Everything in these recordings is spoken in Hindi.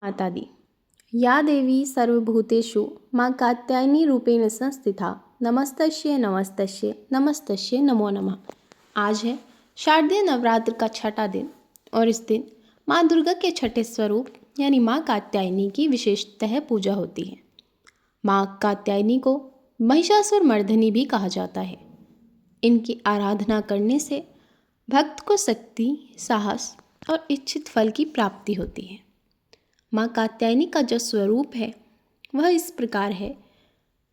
माता दी। या देवी सर्वभूतेषु माँ कात्यायनी रूपेण संस्थिता नमस्तस्यै नमस्तस्यै नमस्तस्यै नमो नमः। आज है शारदीय नवरात्र का छठा दिन और इस दिन माँ दुर्गा के छठे स्वरूप यानी माँ कात्यायनी की विशेषतः पूजा होती है। माँ कात्यायनी को महिषासुर मर्दिनी भी कहा जाता है। इनकी आराधना करने से भक्त को शक्ति, साहस और इच्छित फल की प्राप्ति होती है। माँ कात्यायनी का जो स्वरूप है वह इस प्रकार है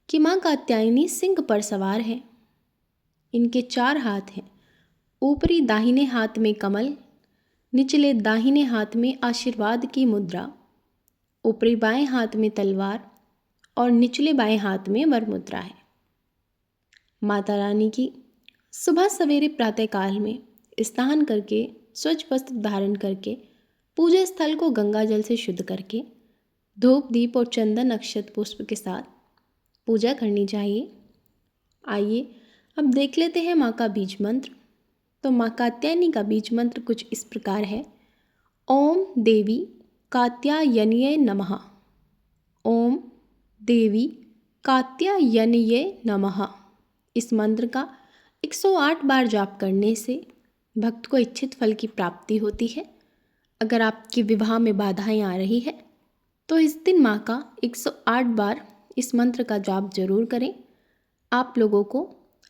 कि माँ कात्यायनी सिंह पर सवार है। इनके 4 हाथ हैं। ऊपरी दाहिने हाथ में कमल, निचले दाहिने हाथ में आशीर्वाद की मुद्रा, ऊपरी बाएं हाथ में तलवार और निचले बाएं हाथ में वर मुद्रा है। माता रानी की सुबह सवेरे प्रातःकाल में स्नान करके स्वच्छ वस्त्र धारण करके पूजा स्थल को गंगा जल से शुद्ध करके धूप दीप और चंदन अक्षत पुष्प के साथ पूजा करनी चाहिए। आइए अब देख लेते हैं माँ का बीज मंत्र। तो माँ कात्यायनी का बीज मंत्र कुछ इस प्रकार है। ओम देवी कात्यायन्यै नमः। ओम देवी कात्यायन्यै नमः। इस मंत्र का 108 बार जाप करने से भक्त को इच्छित फल की प्राप्ति होती है। अगर आपके विवाह में बाधाएं आ रही है तो इस दिन माँ का 108 बार इस मंत्र का जाप जरूर करें। आप लोगों को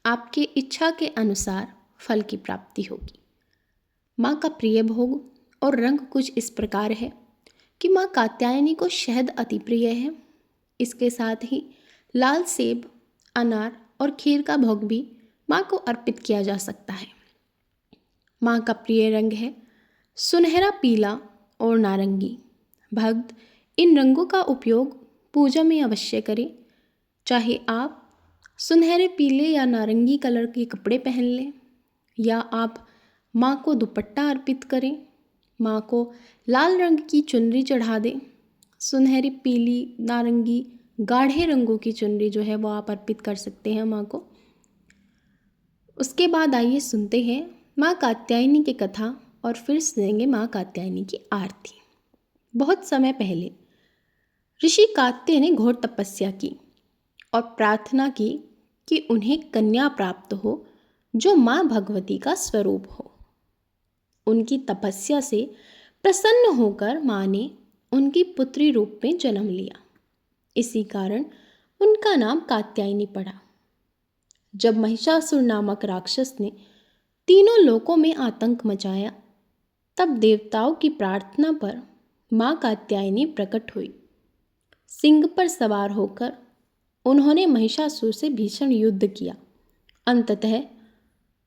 आपके इच्छा के अनुसार फल की प्राप्ति होगी। माँ का प्रिय भोग और रंग कुछ इस प्रकार है कि माँ कात्यायनी को शहद अति प्रिय है। इसके साथ ही लाल सेब, अनार और खीर का भोग भी माँ को अर्पित किया जा सकता है। माँ का प्रिय रंग है सुनहरा पीला और नारंगी। भक्त इन रंगों का उपयोग पूजा में अवश्य करें। चाहे आप सुनहरे पीले या नारंगी कलर के कपड़े पहन लें या आप माँ को दुपट्टा अर्पित करें, माँ को लाल रंग की चुनरी चढ़ा दें। सुनहरी पीली, नारंगी, गाढ़े रंगों की चुनरी जो है वो आप अर्पित कर सकते हैं माँ को। उसके बाद आइए सुनते हैं माँ कात्यायनी की कथा और फिर सुनेंगे माँ कात्यायनी की आरती। बहुत समय पहले ऋषि कात्याय ने घोर तपस्या की और प्रार्थना की कि उन्हें कन्या प्राप्त हो जो माँ भगवती का स्वरूप हो। उनकी तपस्या से प्रसन्न होकर माँ ने उनकी पुत्री रूप में जन्म लिया। इसी कारण उनका नाम कात्यायनी पड़ा। जब महिषासुर नामक राक्षस ने तीनों लोकों में आतंक मचाया तब देवताओं की प्रार्थना पर माँ कात्यायनी प्रकट हुई। सिंह पर सवार होकर उन्होंने महिषासुर से भीषण युद्ध किया। अंततः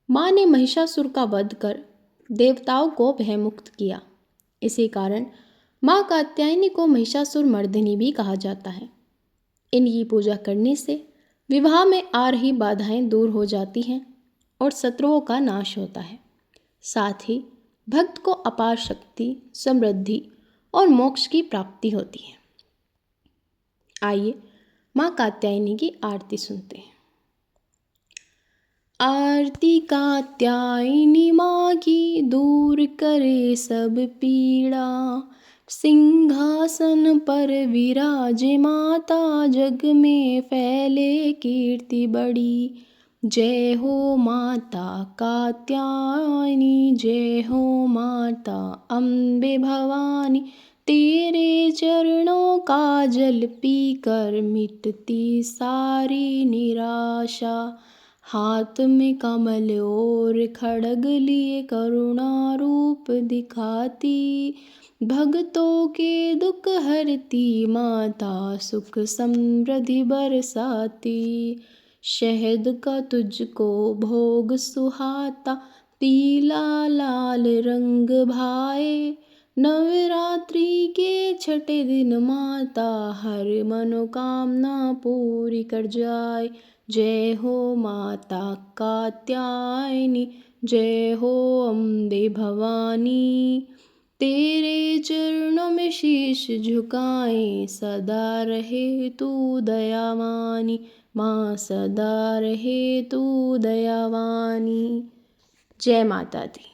माँ ने महिषासुर का वध कर देवताओं को भयमुक्त किया। इसी कारण माँ कात्यायनी को महिषासुर मर्दिनी भी कहा जाता है। इनकी पूजा करने से विवाह में आ रही बाधाएं दूर हो जाती हैं और शत्रुओं का नाश होता है। साथ ही भक्त को अपार शक्ति, समृद्धि और मोक्ष की प्राप्ति होती है। आइए माँ कात्यायनी की आरती सुनते हैं। आरती कात्यायनी माँ की दूर करे सब पीड़ा, सिंहासन पर विराजे माता जग में फैले कीर्ति बड़ी। जय हो माता कात्यायनी, जय हो माता अम्बे भवानी। तेरे चरणों का जल पीकर मिटती सारी निराशा। हाथ में कमल और खड्ग लिए करुणा रूप दिखाती। भक्तों के दुख हरती माता, सुख समृद्धि बरसाती। शहद का तुझको भोग सुहाता, पीला लाल रंग भाए। नवरात्रि के छठे दिन माता, हर मनोकामना पूरी कर जाए। जय हो माता कात्यायनी, जय हो अम्बे भवानी। तेरे चरणों में शीश झुकाएं, सदा रहे तू दयावानी। माँ सदा रहे तू दयावानी। जय माता दी।